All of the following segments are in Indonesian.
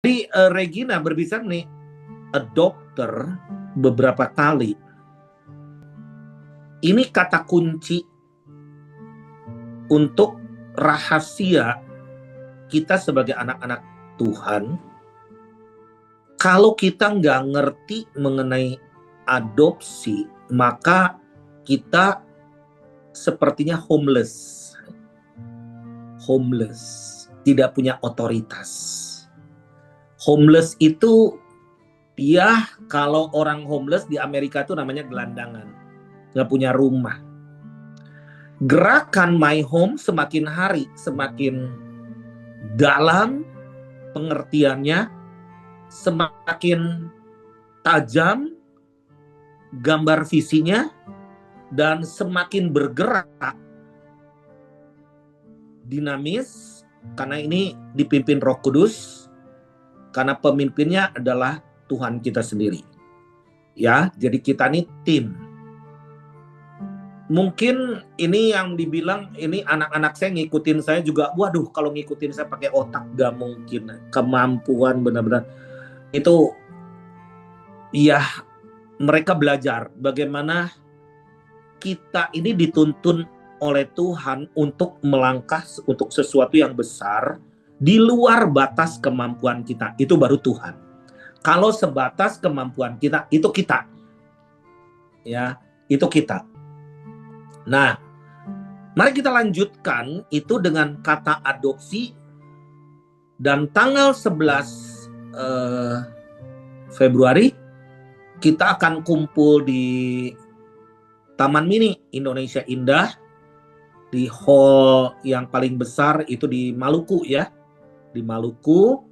Jadi Regina berbicara nih, adopter beberapa kali. Ini kata kunci untuk rahasia kita sebagai anak-anak Tuhan. Kalau kita nggak ngerti mengenai adopsi, maka kita sepertinya homeless, tidak punya otoritas. Homeless itu, ya kalau orang homeless di Amerika itu namanya gelandangan, nggak punya rumah. Gerakan My Home semakin hari semakin dalam pengertiannya, semakin tajam gambar visinya, dan semakin bergerak dinamis, karena ini dipimpin Roh Kudus, karena pemimpinnya adalah Tuhan kita sendiri. Ya, jadi kita ini tim. Mungkin ini yang dibilang, ini anak-anak saya ngikutin saya juga, waduh kalau ngikutin saya pakai otak gak mungkin. Kemampuan benar-benar itu, ya mereka belajar bagaimana kita ini dituntun oleh Tuhan untuk melangkah untuk sesuatu yang besar di luar batas kemampuan kita. Itu baru Tuhan. Kalau sebatas kemampuan kita, itu kita. Ya, itu kita. Nah, mari kita lanjutkan itu dengan kata adopsi. Dan tanggal 11 Februari kita akan kumpul di Taman Mini Indonesia Indah, di hall yang paling besar itu di Maluku ya. Di Maluku,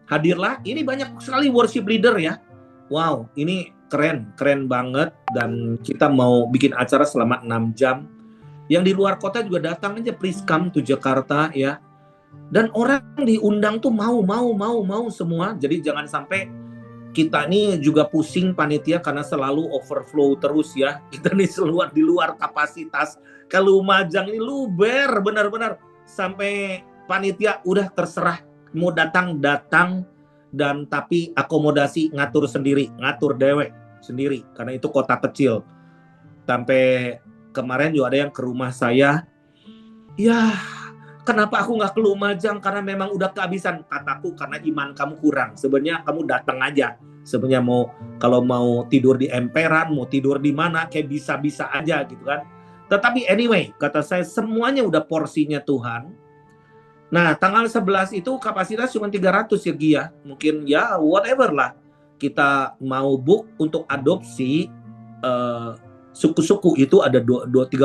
hadirlah. Ini banyak sekali worship leader ya. Wow, ini keren banget. Dan kita mau bikin acara selama 6 jam. Yang di luar kota juga datang aja, please come to Jakarta ya. Dan orang diundang tuh mau semua. Jadi jangan sampai kita ini juga pusing panitia karena selalu overflow terus ya. Kita nih di luar kapasitas. Ke Lumajang ini luber benar-benar, sampai panitia udah terserah mau datang, dan tapi akomodasi ngatur sendiri, ngatur dewek sendiri karena itu kota kecil. Sampai kemarin juga ada yang ke rumah saya, ya kenapa aku nggak ke Lumajang, karena memang udah kehabisan. Kataku karena iman kamu kurang. Sebenarnya kamu datang aja. Sebenarnya kalau mau tidur di emperan, mau tidur di mana, kayak bisa aja gitu kan. Tetapi anyway, kata saya semuanya udah porsinya Tuhan. Nah, tanggal 11 itu kapasitas cuma 300 ya Gia. Mungkin ya whatever lah. Kita mau book untuk adopsi suku-suku itu ada 38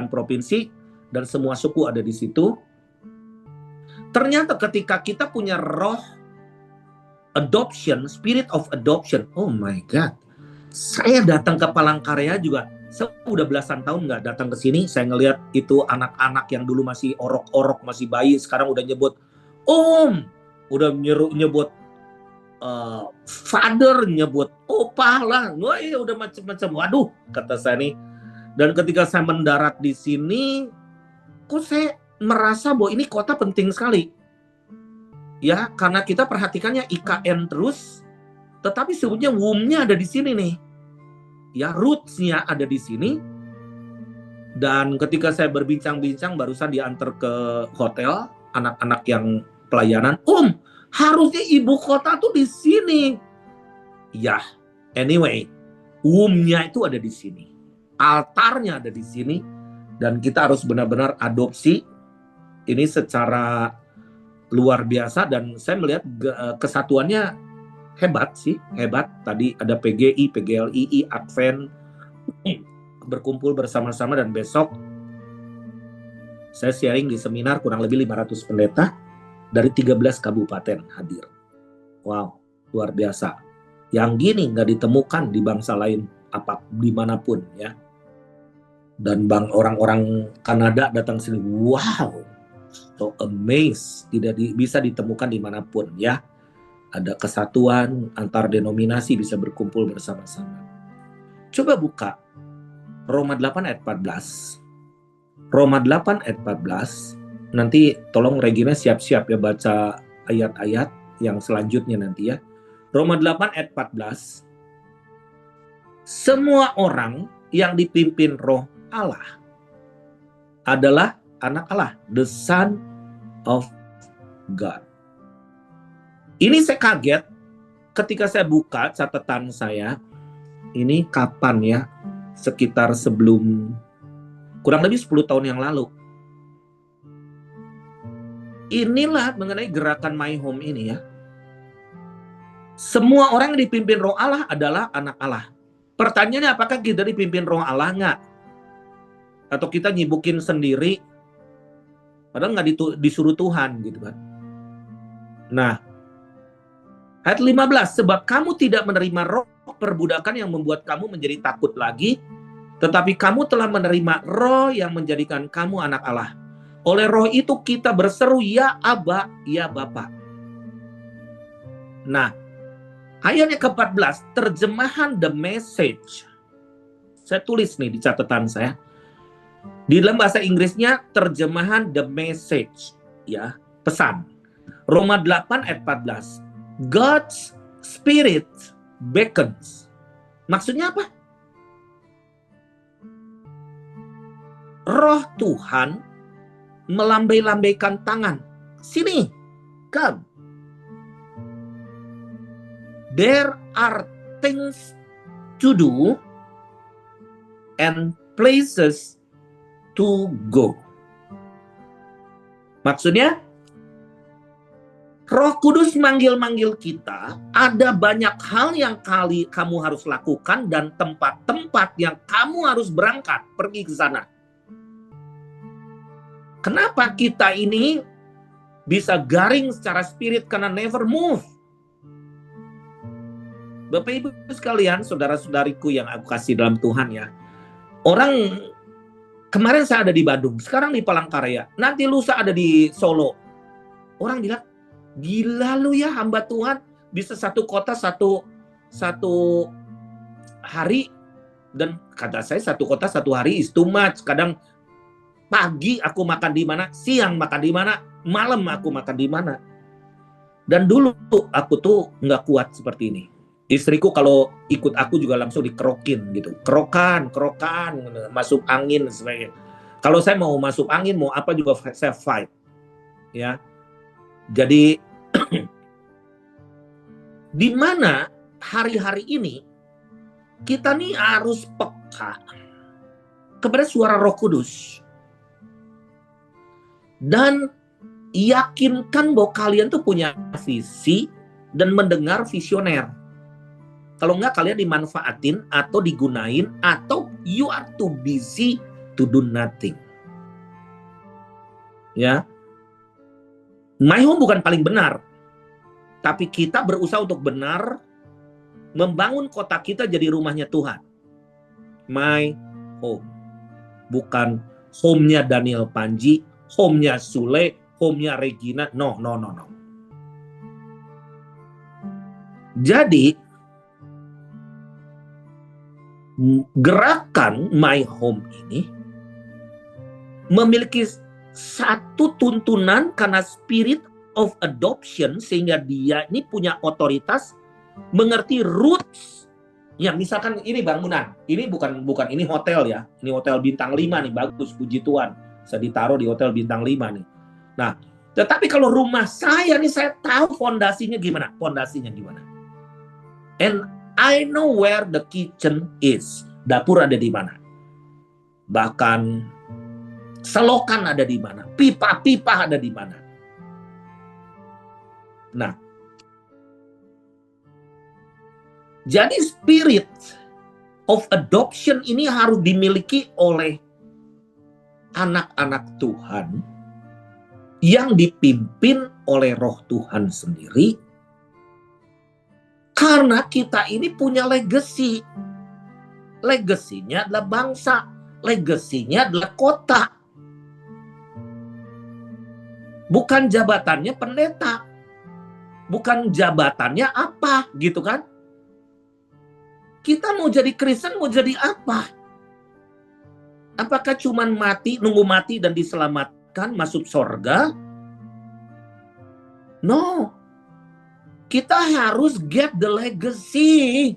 provinsi dan semua suku ada di situ. Ternyata ketika kita punya roh adoption, spirit of adoption, oh my God. Saya datang ke Palangkaraya juga, saya udah belasan tahun nggak datang ke sini. Saya ngelihat itu anak-anak yang dulu masih orok-orok, masih bayi, sekarang udah nyebut om, udah nyebut father, nyebut opah lah, wah ya udah macam-macam. Waduh, kata saya nih. Dan ketika saya mendarat di sini, kok saya merasa bahwa ini kota penting sekali. Ya, karena kita perhatikannya IKN terus, tetapi sebenarnya womb-nya ada di sini nih. Ya, roots-nya ada di sini. Dan ketika saya berbincang-bincang, barusan diantar ke hotel, anak-anak yang pelayanan, harusnya ibu kota tuh di sini. Ya, anyway, womb-nya itu ada di sini. Altarnya ada di sini. Dan kita harus benar-benar adopsi ini secara luar biasa. Dan saya melihat kesatuannya hebat sih, hebat. Tadi ada PGI, PGLII, Advent berkumpul bersama-sama, dan besok saya sharing di seminar kurang lebih 500 pendeta dari 13 kabupaten hadir. Wow, luar biasa. Yang gini nggak ditemukan di bangsa lain dimanapun ya. Dan orang-orang Kanada datang sini, wow, so amazed, tidak bisa ditemukan dimanapun ya. Ada kesatuan antar denominasi, bisa berkumpul bersama-sama. Coba buka Roma 8 ayat 14. Roma 8 ayat 14. Nanti tolong Regina siap-siap ya baca ayat-ayat yang selanjutnya nanti ya. Roma 8 ayat 14. Semua orang yang dipimpin Roh Allah adalah anak Allah, the Son of God. Ini saya kaget ketika saya buka catatan saya. Ini kapan ya? Sekitar sebelum kurang lebih 10 tahun yang lalu. Inilah mengenai gerakan My Home ini ya. Semua orang yang dipimpin Roh Allah adalah anak Allah. Pertanyaannya, apakah kita dipimpin Roh Allah nggak? Atau kita nyibukin sendiri, padahal nggak disuruh Tuhan gitu kan. Nah, ayat 15, sebab kamu tidak menerima roh perbudakan yang membuat kamu menjadi takut lagi, tetapi kamu telah menerima roh yang menjadikan kamu anak Allah. Oleh roh itu kita berseru, ya Aba, ya Bapa. Nah, ayatnya ke-14, terjemahan The Message. Saya tulis nih di catatan saya. Di dalam bahasa Inggrisnya terjemahan The Message, ya, pesan. Roma 8 ayat 14. God's Spirit beckons. Maksudnya apa? Roh Tuhan melambai-lambaikan tangan. Sini, come. There are things to do and places to go. Maksudnya, Roh Kudus manggil-manggil kita, ada banyak hal yang kamu harus lakukan dan tempat-tempat yang kamu harus berangkat, pergi ke sana. Kenapa kita ini bisa garing secara spirit? Karena never move. Bapak Ibu sekalian, saudara-saudariku yang aku kasih dalam Tuhan ya. Orang, kemarin saya ada di Bandung, sekarang di Palangkaraya, nanti lusa ada di Solo. Orang bilang, gila lu ya hamba Tuhan, bisa satu kota satu hari. Dan kata saya, satu kota satu hari is too much. Kadang pagi aku makan di mana, siang makan di mana, malam aku makan di mana. Dan dulu aku tuh nggak kuat seperti ini. Istriku kalau ikut aku juga langsung dikerokin gitu. Kerokan, masuk angin dan sebagainya. Kalau saya mau masuk angin, mau apa juga saya fight. Ya. Jadi di mana hari-hari ini kita nih harus peka kepada suara Roh Kudus. Dan yakinkan bahwa kalian tuh punya visi dan mendengar visioner. Kalau enggak, kalian dimanfaatin atau digunain, atau you are too busy to do nothing. Ya, My Home bukan paling benar, tapi kita berusaha untuk benar, membangun kota kita jadi rumahnya Tuhan. My Home, bukan home-nya Daniel Panji, home-nya Sule, home-nya Regina. No. Jadi, gerakan My Home ini memiliki satu tuntunan karena spirit of adoption, sehingga dia ini punya otoritas, mengerti roots. Ya, misalkan ini bangunan, ini bukan ini hotel ya, ini hotel bintang 5 nih, bagus, puji Tuhan. Saya ditaruh di hotel bintang 5 nih. Nah, tetapi kalau rumah saya nih, saya tahu fondasinya gimana. And I know where the kitchen is. Dapur ada di mana. Bahkan selokan ada di mana. Pipa-pipa ada di mana. Nah, jadi spirit of adoption ini harus dimiliki oleh anak-anak Tuhan yang dipimpin oleh Roh Tuhan sendiri, karena kita ini punya legacy. Legasinya adalah bangsa, legasinya adalah kota. Bukan jabatannya pendeta, bukan jabatannya apa gitu kan. Kita mau jadi Kristen, mau jadi apa? Apakah cuman mati, nunggu mati dan diselamatkan masuk surga? No. Kita harus get the legacy.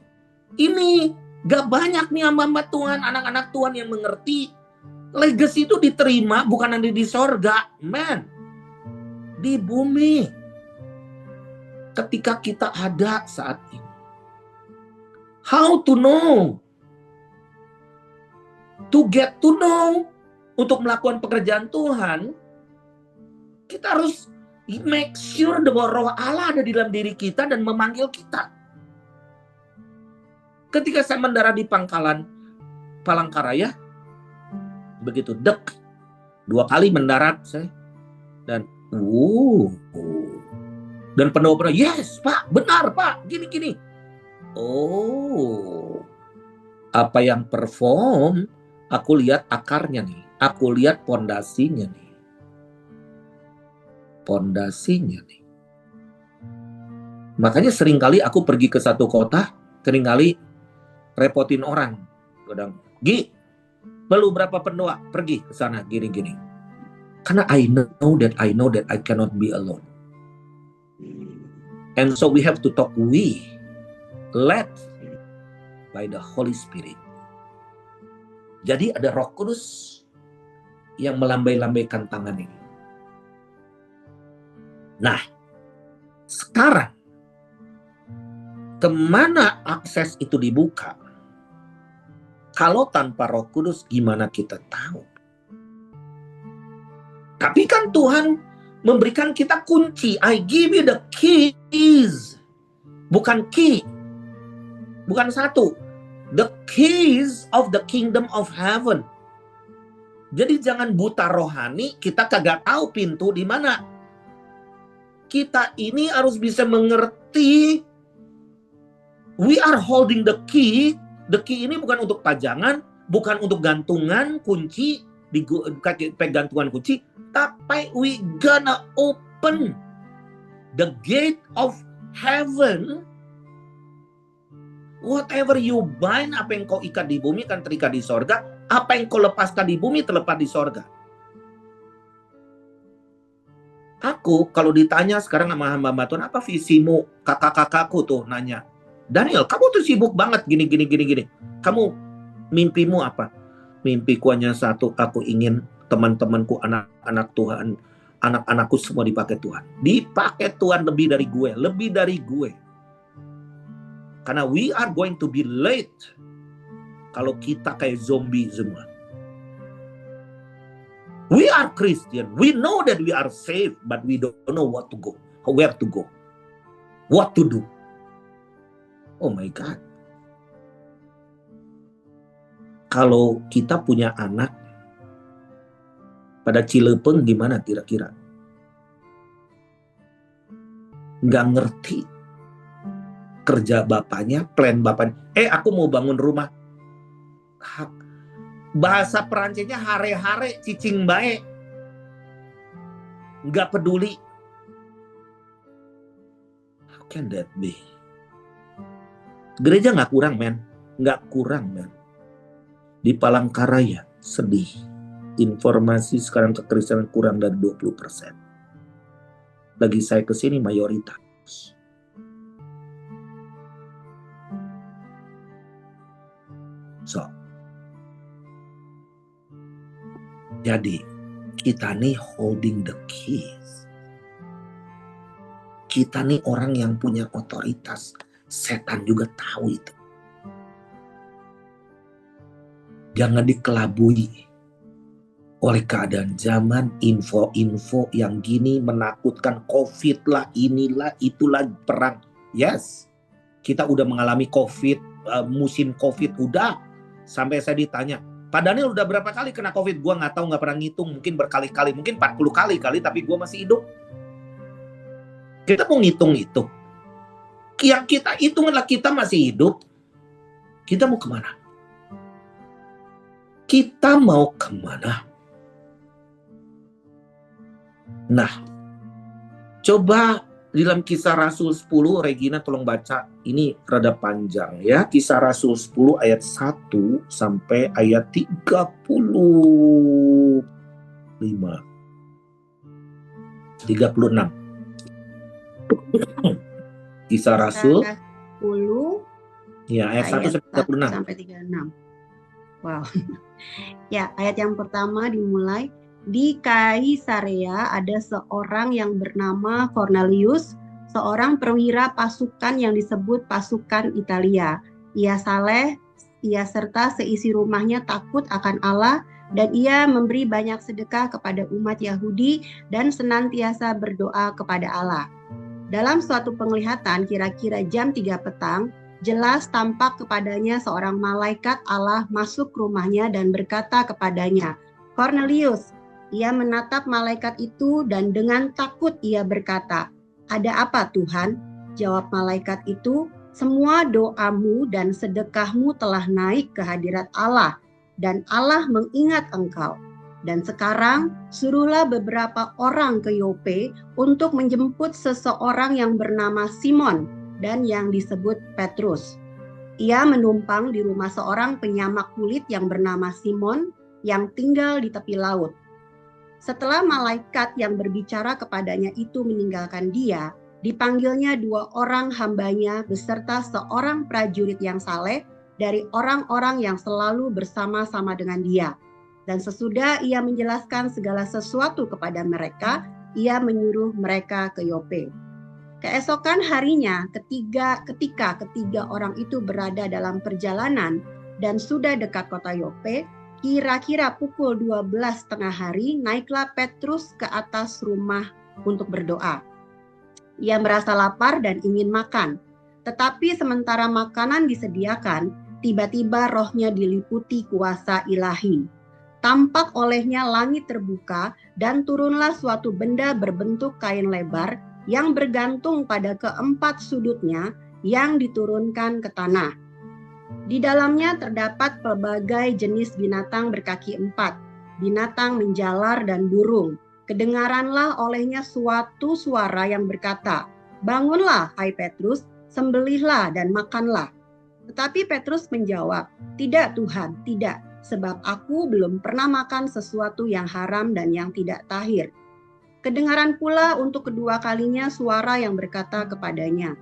Ini gak banyak nih hamba-hamba Tuhan, anak-anak Tuhan yang mengerti. Legacy itu diterima bukan ada di sorga, man. Di bumi. Ketika kita ada saat ini. How to know? To get to know. Untuk melakukan pekerjaan Tuhan, kita harus make sure bahwa roh Allah ada di dalam diri kita dan memanggil kita. Ketika saya mendarat di pangkalan Palangkaraya, begitu dek, 2 kali mendarat saya, dan dan penuh-penuh, yes Pak, benar Pak, gini-gini. Oh, apa yang perform, aku lihat akarnya nih, aku lihat pondasinya nih. Pondasinya nih. Makanya seringkali aku pergi ke satu kota, seringkali repotin orang. Kadang, Gi, perlu berapa pendoa? Pergi ke sana, gini-gini. Karena I know that I cannot be alone. And so we have to talk led by the Holy Spirit. Jadi ada Roh Kudus yang melambai-lambaikan tangan ini. Nah, sekarang kemana akses itu dibuka? Kalau tanpa Roh Kudus gimana kita tahu? Tapi kan Tuhan memberikan kita kunci. I give you the keys. Bukan key. Bukan satu. The keys of the kingdom of heaven. Jadi jangan buta rohani, kita kagak tahu pintu di mana. Kita ini harus bisa mengerti. We are holding the key. The key ini bukan untuk pajangan, bukan untuk gantungan kunci, gantungan kunci, tapi we gonna open the gate of heaven. Whatever you bind, apa yang kau ikat di bumi akan terikat di sorga. Apa yang kau lepaskan di bumi terlepas di sorga. Aku kalau ditanya sekarang sama hamba Tuhan, apa visimu? Kakak-kakakku tuh nanya, Daniel, kamu tuh sibuk banget gini. Kamu mimpimu apa? Mimpiku hanya satu, aku ingin teman-temanku, anak-anak Tuhan, anak-anakku semua dipakai Tuhan. Dipakai Tuhan lebih dari gue. Karena we are going to be late kalau kita kayak zombie semua. We are Christian. We know that we are saved, but we don't know what to go, where to go, what to do. Oh my God. Kalau kita punya anak pada Cilepeng gimana kira-kira? Nggak ngerti kerja bapaknya, plan bapaknya. Aku mau bangun rumah. Bahasa Perancisnya hare-hare, cicing bae. Nggak peduli. How can that be? Gereja nggak kurang, men. Nggak kurang, men. Di Palangkaraya, sedih. Informasi sekarang kekristenan kurang dari 20%. Lagi saya kesini mayoritas. So, jadi kita nih holding the keys. Kita nih orang yang punya otoritas. Setan juga tahu itu. Jangan dikelabui oleh keadaan zaman, info-info yang gini menakutkan, COVID lah, inilah, itulah, perang. Yes, kita udah mengalami COVID, musim COVID udah. Sampai saya ditanya, Pak Daniel udah berapa kali kena COVID? Gua nggak tahu, nggak pernah ngitung, mungkin berkali-kali, mungkin 40 kali tapi gua masih hidup. Kita mau ngitung itu. Yang kita hitung adalah kita masih hidup. Kita mau kemana? Kita mau kemana? Nah, coba di dalam Kisah Rasul 10, Regina tolong baca. Ini rada panjang ya. Kisah Rasul 10 ayat 1 sampai ayat 36. Kisah Kisah Rasul 10 ya ayat 1 ayat sampai 36. 1 sampai 36. Wow. Ya, ayat yang pertama dimulai. Di Kaisarea ada seorang yang bernama Cornelius, seorang perwira pasukan yang disebut pasukan Italia. Ia saleh, ia serta seisi rumahnya takut akan Allah, dan ia memberi banyak sedekah kepada umat Yahudi dan senantiasa berdoa kepada Allah. Dalam suatu penglihatan kira-kira jam 3 petang, jelas tampak kepadanya seorang malaikat Allah masuk ke rumahnya dan berkata kepadanya, Cornelius. Ia menatap malaikat itu dan dengan takut ia berkata, ada apa Tuhan? Jawab malaikat itu, semua doamu dan sedekahmu telah naik ke hadirat Allah dan Allah mengingat engkau. Dan sekarang suruhlah beberapa orang ke Yope untuk menjemput seseorang yang bernama Simon dan yang disebut Petrus. Ia menumpang di rumah seorang penyamak kulit yang bernama Simon yang tinggal di tepi laut. Setelah malaikat yang berbicara kepadanya itu meninggalkan dia, dipanggilnya 2 orang hambanya beserta seorang prajurit yang saleh dari orang-orang yang selalu bersama-sama dengan dia. Dan sesudah ia menjelaskan segala sesuatu kepada mereka, ia menyuruh mereka ke Yope. Keesokan harinya, ketika ketiga orang itu berada dalam perjalanan dan sudah dekat kota Yope, kira-kira pukul 12 tengah hari, naiklah Petrus ke atas rumah untuk berdoa. Ia merasa lapar dan ingin makan. Tetapi sementara makanan disediakan, tiba-tiba rohnya diliputi kuasa ilahi. Tampak olehnya langit terbuka dan turunlah suatu benda berbentuk kain lebar yang bergantung pada keempat sudutnya yang diturunkan ke tanah. Di dalamnya terdapat pelbagai jenis binatang berkaki 4, binatang menjalar dan burung. Kedengaranlah olehnya suatu suara yang berkata, bangunlah hai Petrus, sembelihlah dan makanlah. Tetapi Petrus menjawab, tidak Tuhan, tidak, sebab aku belum pernah makan sesuatu yang haram dan yang tidak tahir. Kedengaran pula untuk kedua kalinya suara yang berkata kepadanya,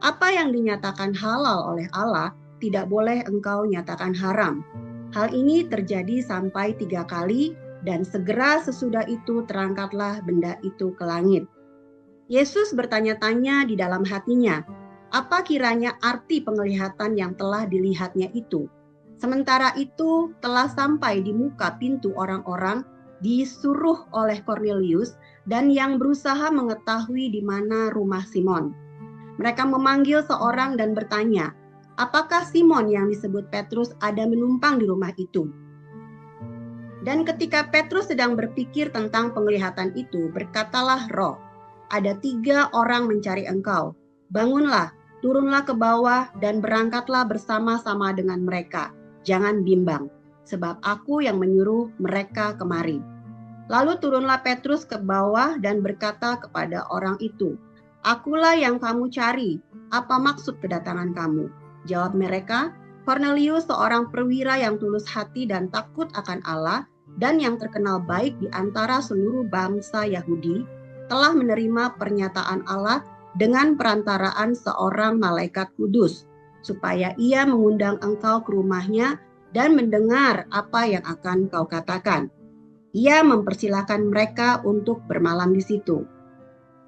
apa yang dinyatakan halal oleh Allah, tidak boleh engkau nyatakan haram. Hal ini terjadi sampai 3 kali dan segera sesudah itu terangkatlah benda itu ke langit. Yesus bertanya-tanya di dalam hatinya, apa kiranya arti penglihatan yang telah dilihatnya itu? Sementara itu telah sampai di muka pintu orang-orang, disuruh oleh Cornelius dan yang berusaha mengetahui di mana rumah Simon. Mereka memanggil seorang dan bertanya, apakah Simon yang disebut Petrus ada menumpang di rumah itu? Dan ketika Petrus sedang berpikir tentang penglihatan itu, berkatalah roh, ada 3 orang mencari engkau. Bangunlah, turunlah ke bawah dan berangkatlah bersama-sama dengan mereka. Jangan bimbang, sebab aku yang menyuruh mereka kemari. Lalu turunlah Petrus ke bawah dan berkata kepada orang itu, akulah yang kamu cari, apa maksud kedatangan kamu? Jawab mereka, Cornelius seorang perwira yang tulus hati dan takut akan Allah dan yang terkenal baik di antara seluruh bangsa Yahudi, telah menerima pernyataan Allah dengan perantaraan seorang malaikat kudus, supaya ia mengundang engkau ke rumahnya dan mendengar apa yang akan kau katakan. Ia mempersilahkan mereka untuk bermalam di situ.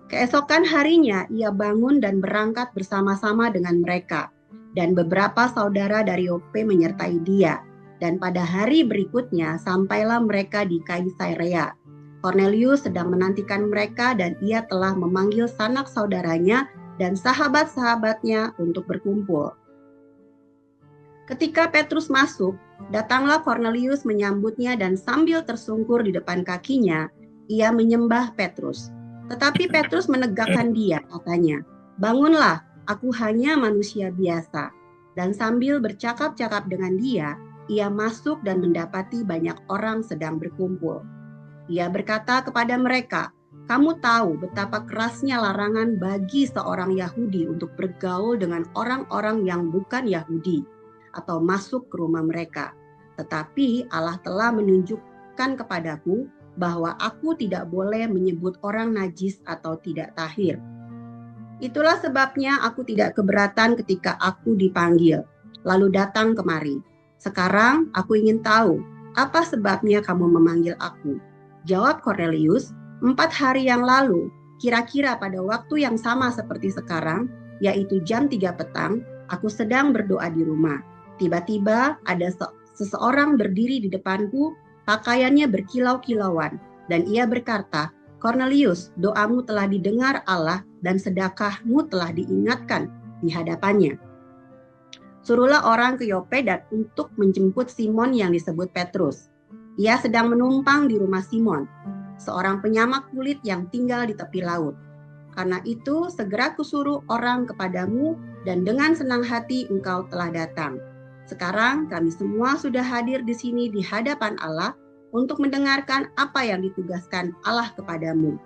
Keesokan harinya ia bangun dan berangkat bersama-sama dengan mereka, dan beberapa saudara dari Yope menyertai dia. Dan pada hari berikutnya sampailah mereka di Kaisarea. Cornelius sedang menantikan mereka dan ia telah memanggil sanak saudaranya dan sahabat-sahabatnya untuk berkumpul. Ketika Petrus masuk, datanglah Cornelius menyambutnya dan sambil tersungkur di depan kakinya, ia menyembah Petrus. Tetapi Petrus menegakkan dia, katanya, bangunlah, aku hanya manusia biasa. Dan sambil bercakap-cakap dengan dia, ia masuk dan mendapati banyak orang sedang berkumpul. Ia berkata kepada mereka, kamu tahu betapa kerasnya larangan bagi seorang Yahudi untuk bergaul dengan orang-orang yang bukan Yahudi atau masuk ke rumah mereka. Tetapi Allah telah menunjukkan kepadaku bahwa aku tidak boleh menyebut orang najis atau tidak tahir. Itulah sebabnya aku tidak keberatan ketika aku dipanggil, lalu datang kemari. Sekarang aku ingin tahu, apa sebabnya kamu memanggil aku? Jawab Cornelius, 4 hari yang lalu, kira-kira pada waktu yang sama seperti sekarang, yaitu jam 3 petang, aku sedang berdoa di rumah. Tiba-tiba ada seseorang berdiri di depanku, pakaiannya berkilau-kilauan, dan ia berkata, Cornelius, doamu telah didengar Allah dan sedekahmu telah diingatkan di hadapannya. Suruhlah orang ke Yope dan untuk menjemput Simon yang disebut Petrus. Ia sedang menumpang di rumah Simon, seorang penyamak kulit yang tinggal di tepi laut. Karena itu segera kusuruh orang kepadamu dan dengan senang hati engkau telah datang. Sekarang kami semua sudah hadir di sini di hadapan Allah untuk mendengarkan apa yang ditugaskan Allah kepadamu.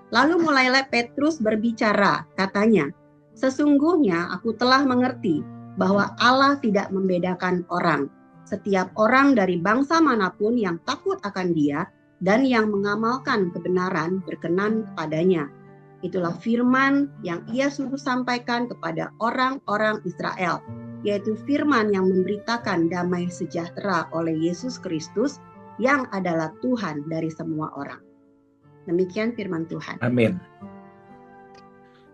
Lalu mulailah Petrus berbicara, katanya, sesungguhnya aku telah mengerti bahwa Allah tidak membedakan orang. Setiap orang dari bangsa manapun yang takut akan Dia dan yang mengamalkan kebenaran berkenan kepadanya. Itulah firman yang ia suruh sampaikan kepada orang-orang Israel, yaitu firman yang memberitakan damai sejahtera oleh Yesus Kristus yang adalah Tuhan dari semua orang. Demikian firman Tuhan. Amin.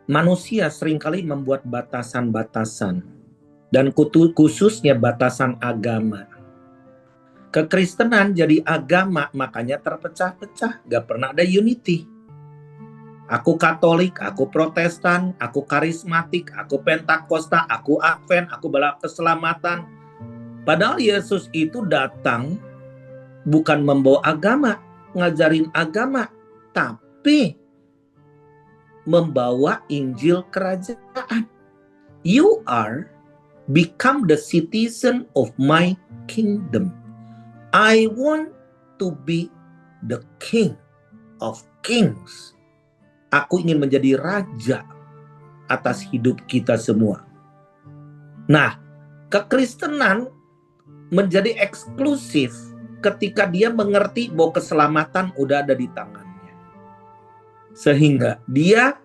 Manusia seringkali membuat batasan-batasan, dan khususnya batasan agama. Kekristenan jadi agama, makanya terpecah-pecah, gak pernah ada unity. Aku Katolik, aku Protestan, aku karismatik, aku Pentakosta, aku Advent, aku bela keselamatan. Padahal Yesus itu datang bukan membawa agama, ngajarin agama, tapi membawa Injil kerajaan. You are become the citizen of my kingdom. I want to be the king of kings. Aku ingin menjadi raja atas hidup kita semua. Nah, kekristenan menjadi eksklusif ketika dia mengerti bahwa keselamatan udah ada di tangannya. Sehingga dia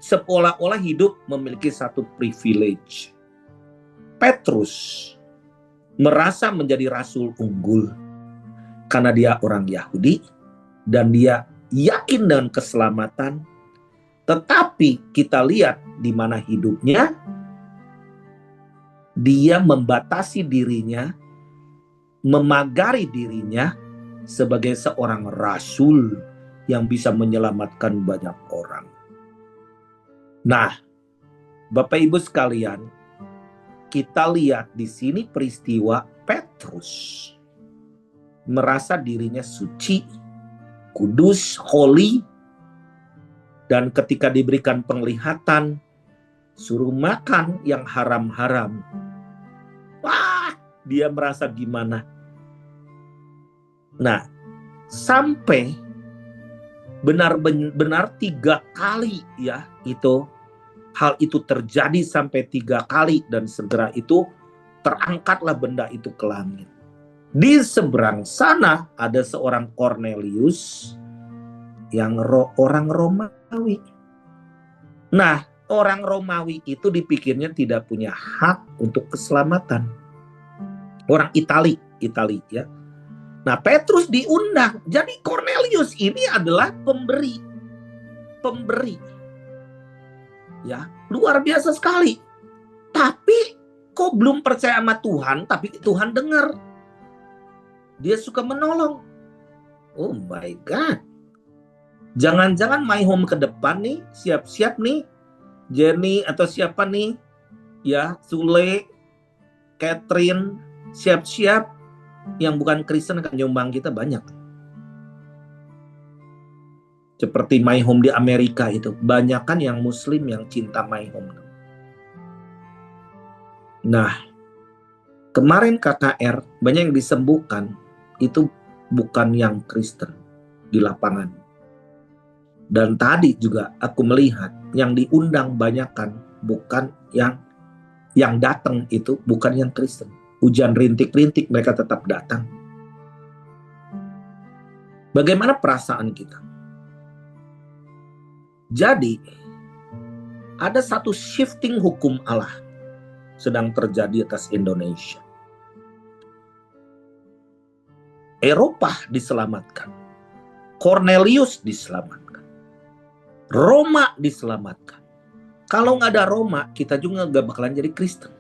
seolah-olah hidup memiliki satu privilege. Petrus merasa menjadi rasul unggul karena dia orang Yahudi dan dia yakin dengan keselamatan. Tetapi kita lihat di mana hidupnya, dia membatasi dirinya, memagari dirinya sebagai seorang rasul yang bisa menyelamatkan banyak orang. Nah, Bapak Ibu sekalian, kita lihat di sini peristiwa Petrus merasa dirinya suci, kudus, holy, dan ketika diberikan penglihatan, suruh makan yang haram-haram. Wah, dia merasa gimana? Nah, sampai benar-benar 3 kali ya itu hal itu terjadi sampai 3 kali dan segera itu terangkatlah benda itu ke langit. Di seberang sana ada seorang Cornelius yang orang Romawi. Nah, orang Romawi itu dipikirnya tidak punya hak untuk keselamatan. Orang Itali ya. Nah, Petrus diundang. Jadi Cornelius ini adalah pemberi. Ya, luar biasa sekali. Tapi kok belum percaya sama Tuhan, tapi Tuhan dengar. Dia suka menolong. Oh my God. Jangan-jangan my home ke depan nih, siap-siap nih. Jenny atau siapa nih? Ya, Sule, Catherine, siap-siap. Yang bukan Kristen akan nyumbang kita banyak. Seperti My Home di Amerika itu. Banyak kan yang Muslim yang cinta My Home. Nah, kemarin KKR banyak yang disembuhkan. Itu bukan yang Kristen di lapangan. Dan tadi juga aku melihat yang diundang banyakkan bukan yang datang itu bukan yang Kristen. Hujan rintik-rintik mereka tetap datang. Bagaimana perasaan kita? Jadi ada satu shifting hukum Allah sedang terjadi atas Indonesia. Eropa diselamatkan, Cornelius diselamatkan, Roma diselamatkan. Kalau nggak ada Roma, kita juga nggak bakalan jadi Kristen.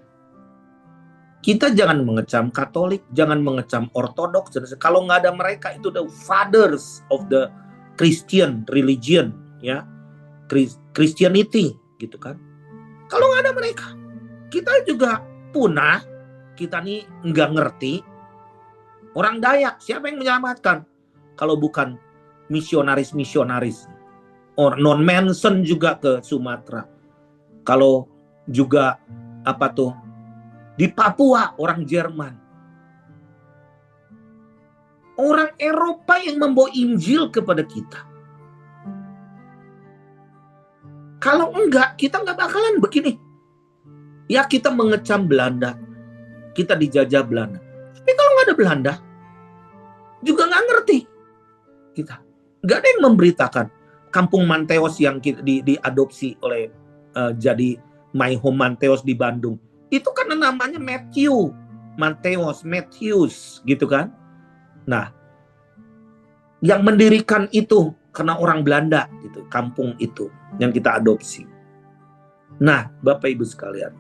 Kita jangan mengecam Katolik, jangan mengecam Ortodoks. Kalau nggak ada mereka, itu the fathers of the Christian religion, ya, Christianity, gitu kan. Kalau nggak ada mereka, kita juga punah. Kita nih nggak ngerti. Orang Dayak, siapa yang menyelamatkan? Kalau bukan misionaris-misionaris. Or non-Manson juga ke Sumatera. Kalau juga di Papua orang Jerman. Orang Eropa yang membawa Injil kepada kita. Kalau enggak, kita nggak bakalan begini. Ya, kita mengecam Belanda. Kita dijajah Belanda. Tapi kalau nggak ada Belanda, juga nggak ngerti kita. Nggak ada yang memberitakan Kampung Manteos yang diadopsi oleh jadi My Home Manteos di Bandung. Itu kan namanya Matthews, gitu kan. Nah, yang mendirikan itu karena orang Belanda, gitu, kampung itu yang kita adopsi. Nah, Bapak Ibu sekalian,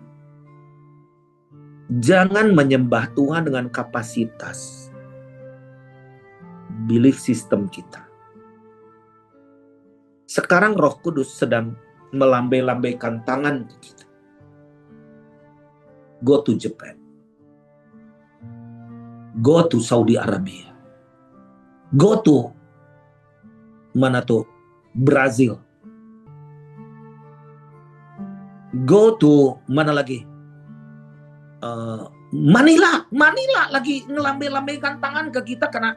jangan menyembah Tuhan dengan kapasitas belief system kita. Sekarang Roh Kudus sedang melambai-lambaikan tangan kita. Go to Japan. Go to Saudi Arabia. Go to Brazil. Go to mana lagi? Manila lagi ngelambai-lambaikan tangan ke kita. Karena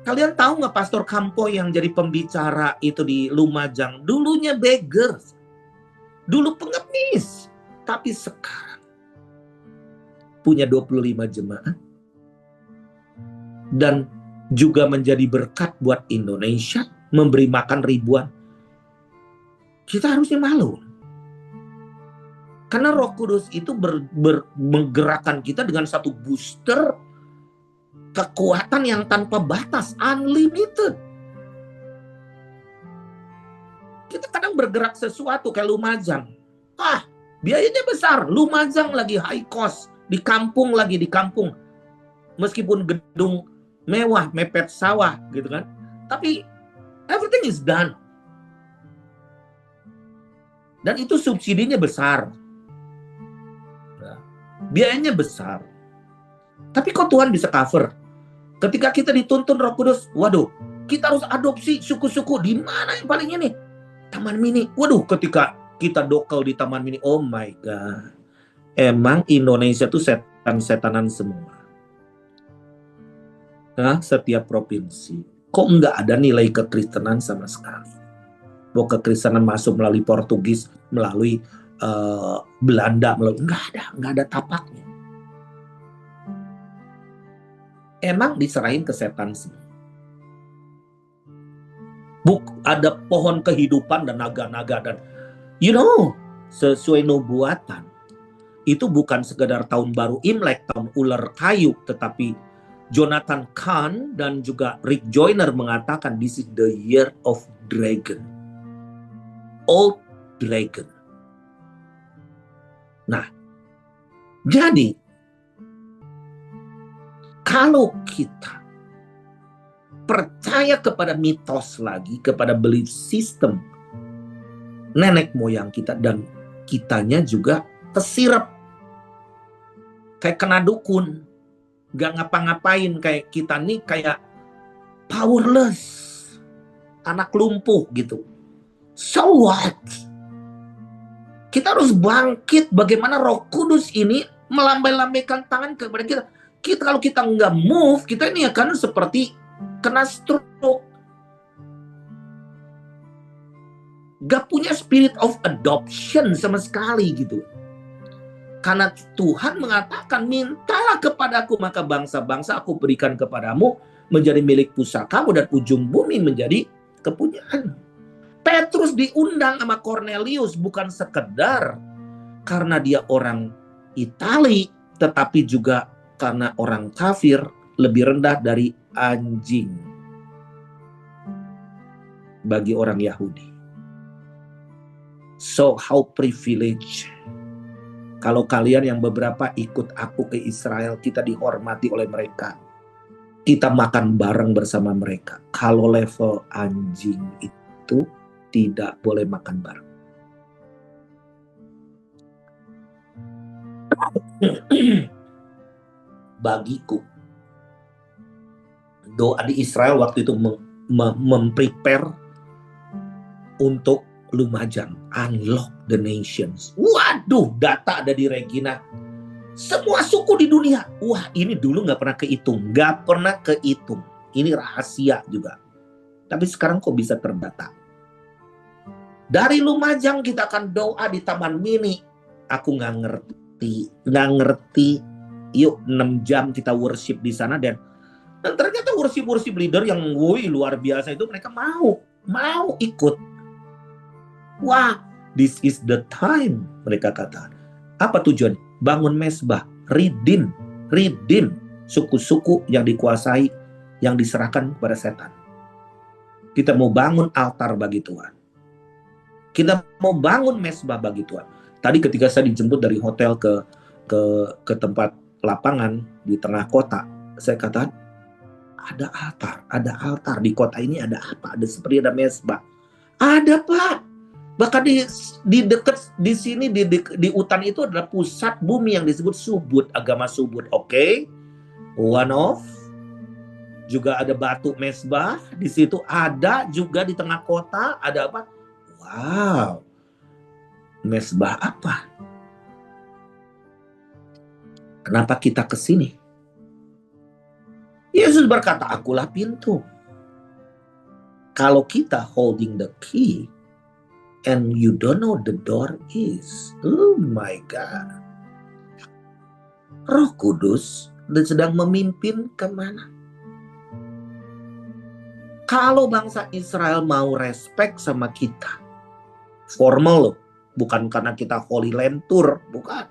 kalian tahu nggak Pastor Campo yang jadi pembicara itu di Lumajang dulunya beggars, dulu pengemis, tapi sekarang punya 25 jemaat dan juga menjadi berkat buat Indonesia, memberi makan ribuan. Kita harusnya malu. Karena Roh Kudus itu menggerakkan kita dengan satu booster kekuatan yang tanpa batas, unlimited. Kita kadang bergerak sesuatu kayak Lumajang. Biayanya besar. Lumajang lagi high cost. Di kampung. Meskipun gedung mewah, mepet sawah, gitu kan. Tapi everything is done. Dan itu subsidinya besar. Biayanya besar. Tapi kok Tuhan bisa cover? Ketika kita dituntun Roh Kudus, waduh, kita harus adopsi suku-suku. Di mana yang paling ini? Taman Mini. Waduh, ketika kita dokal di Taman Mini, oh my God. Emang Indonesia tuh setan-setanan semua. Nah, setiap provinsi. Kok nggak ada nilai kekristenan sama sekali? Bahwa kekristenan masuk melalui Portugis, melalui Belanda, nggak ada tapaknya. Emang diserahin ke setan sih. Ada pohon kehidupan dan naga-naga dan sesuai nubuatan. Itu bukan sekedar tahun baru Imlek, tahun ular kayu, tetapi Jonathan Kahn dan juga Rick Joyner mengatakan this is the year of dragon. Old dragon. Nah, jadi kalau kita percaya kepada mitos lagi, kepada belief system nenek moyang kita dan kitanya juga kesirap kayak kena dukun, gak ngapa-ngapain, kayak kita nih kayak powerless, anak lumpuh gitu. So what? Kita harus bangkit. Bagaimana Roh Kudus ini melambai-lambaikan tangan kepada kita. Kalau kita nggak move, kita ini akan seperti kena stroke. Gak punya spirit of adoption sama sekali gitu. Karena Tuhan mengatakan, mintalah kepadaku maka bangsa-bangsa aku berikan kepadamu menjadi milik pusakamu dan ujung bumi menjadi kepunyaan. Petrus diundang sama Cornelius bukan sekedar karena dia orang Itali, tetapi juga karena orang kafir lebih rendah dari anjing bagi orang Yahudi. So how privilege. Kalau kalian yang beberapa ikut aku ke Israel, kita dihormati oleh mereka. Kita makan bareng bersama mereka. Kalau level anjing itu tidak boleh makan bareng. Bagiku, doa di Israel waktu itu memprepare untuk Lumajang, unlock the nations. Waduh, data ada di Regina. Semua suku di dunia. Wah, ini dulu nggak pernah kehitung. Nggak pernah kehitung. Ini rahasia juga. Tapi sekarang kok bisa terdata. Dari Lumajang kita akan doa di Taman Mini. Aku nggak ngerti. Yuk 6 jam kita worship di sana dan ternyata worship leader yang luar biasa itu mereka mau ikut. Wah, this is the time, mereka katakan. Apa tujuan? Bangun mesbah, redeem suku-suku yang dikuasai, yang diserahkan kepada setan. Kita mau bangun altar bagi Tuhan. Kita mau bangun mesbah bagi Tuhan. Tadi ketika saya dijemput dari hotel ke tempat lapangan di tengah kota, saya katakan, ada altar di kota ini, ada apa? Ada seperti ada mesbah. Ada, Pak. Bahkan di dekat di sini di hutan itu adalah pusat bumi yang disebut Subud, agama Subud. Oke. One of. Juga ada batu mesbah di situ, ada juga di tengah kota, ada apa? Wow. Mesbah apa? Kenapa kita ke sini? Yesus berkata, akulah pintu. Kalau kita holding the key and you don't know the door is, oh my God. Roh Kudus sedang memimpin kemana? Kalau bangsa Israel mau respect sama kita, formal loh, bukan karena kita Holy Land Tour, bukan.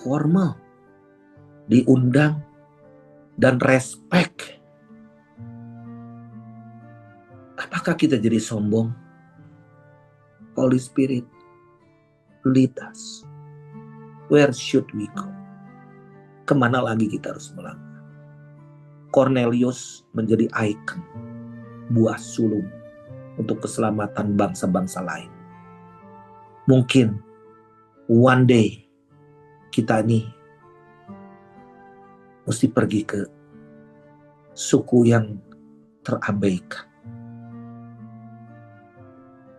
Formal, diundang dan respect. Apakah kita jadi sombong? Holy Spirit, lead us. Where should we go? Kemana lagi kita harus melangkah? Cornelius menjadi ikon, buah sulung untuk keselamatan bangsa-bangsa lain. Mungkin one day kita ini mesti pergi ke suku yang terabaikan.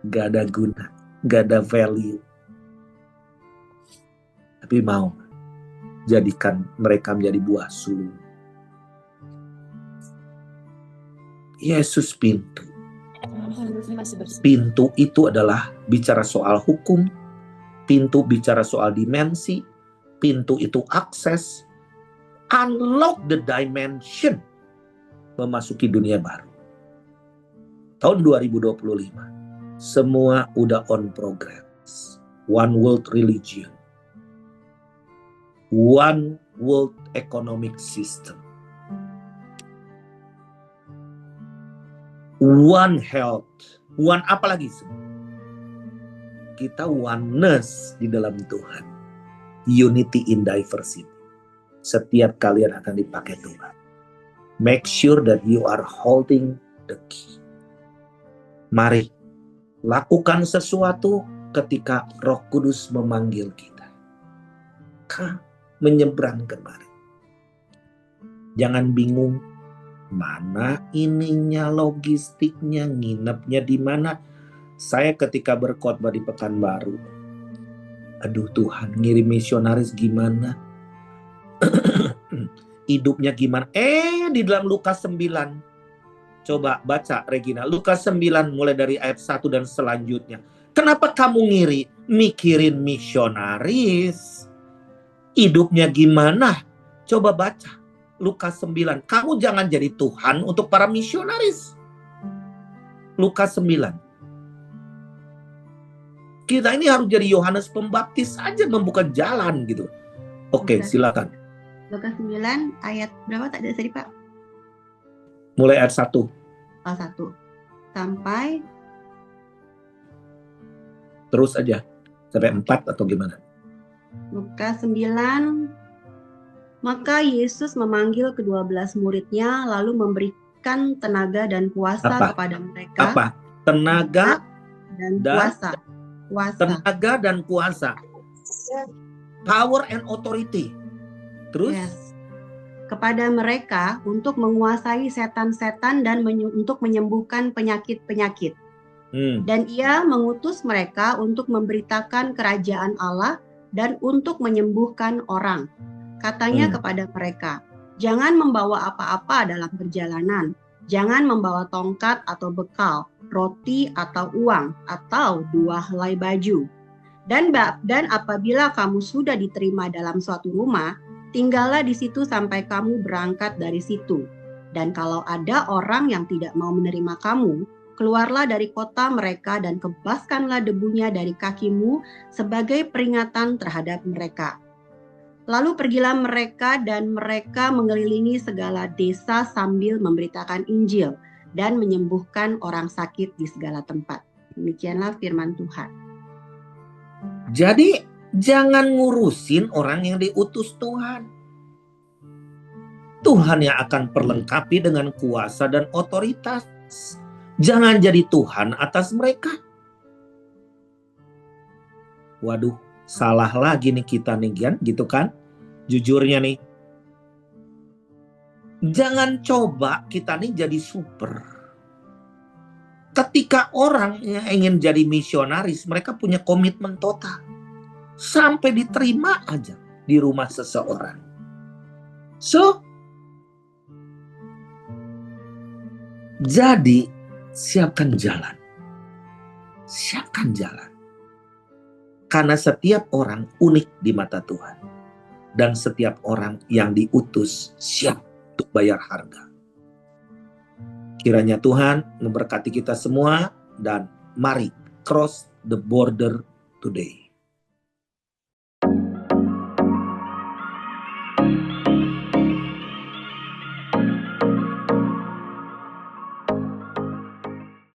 Gak ada guna, gak ada value. Tapi mau jadikan mereka menjadi buah sulung. Yesus pintu. Pintu itu adalah bicara soal hukum, pintu bicara soal dimensi, pintu itu akses, unlock the dimension, memasuki dunia baru. Tahun 2025. Semua udah on progress. One world religion. One world economic system. One health. One apa lagi? Kita oneness di dalam Tuhan. Unity in diversity. Setiap kalian akan dipakai Tuhan. Make sure that you are holding the key. Mari lakukan sesuatu ketika Roh Kudus memanggil kita. Menyeberang kemari. Jangan bingung, mana ininya, logistiknya, nginepnya di mana. Saya ketika berkhotbah di Pekanbaru, aduh Tuhan, ngirim misionaris gimana? Hidupnya gimana? Di dalam Lukas 9. Coba baca Regina, Lukas 9 mulai dari ayat 1 dan selanjutnya. Kenapa kamu mikirin misionaris? Hidupnya gimana? Coba baca Lukas 9. Kamu jangan jadi Tuhan untuk para misionaris. Lukas 9. Kita ini harus jadi Yohanes Pembaptis aja, membuka jalan gitu. Oke, silakan. Lukas 9 ayat berapa tadi Pak? Mulai ayat 1. Oh, 1. Sampai terus aja. Sampai 4 atau gimana? Lukas 9. Maka Yesus memanggil ke-12 muridnya, lalu memberikan tenaga dan kuasa kepada mereka. Apa? Tenaga dan kuasa. Tenaga dan kuasa. Power and authority. Terus? Yes. Kepada mereka untuk menguasai setan-setan dan untuk menyembuhkan penyakit-penyakit. Dan ia mengutus mereka untuk memberitakan kerajaan Allah dan untuk menyembuhkan orang. Katanya kepada mereka, jangan membawa apa-apa dalam perjalanan. Jangan membawa tongkat atau bekal, roti atau uang, atau 2 helai baju. Dan apabila kamu sudah diterima dalam suatu rumah, tinggallah di situ sampai kamu berangkat dari situ. Dan kalau ada orang yang tidak mau menerima kamu, keluarlah dari kota mereka dan kebaskanlah debunya dari kakimu sebagai peringatan terhadap mereka. Lalu pergilah mereka dan mereka mengelilingi segala desa sambil memberitakan Injil dan menyembuhkan orang sakit di segala tempat. Demikianlah firman Tuhan. Jadi jangan ngurusin orang yang diutus Tuhan. Tuhan yang akan perlengkapi dengan kuasa dan otoritas. Jangan jadi Tuhan atas mereka. Waduh, salah lagi nih kita nih Gian, gitu kan? Jujurnya nih. Jangan coba kita nih jadi super. Ketika orang yang ingin jadi misionaris, mereka punya komitmen total. Sampai diterima aja di rumah seseorang. So, jadi siapkan jalan. Siapkan jalan. Karena setiap orang unik di mata Tuhan. Dan setiap orang yang diutus siap untuk bayar harga. Kiranya Tuhan memberkati kita semua dan mari cross the border today.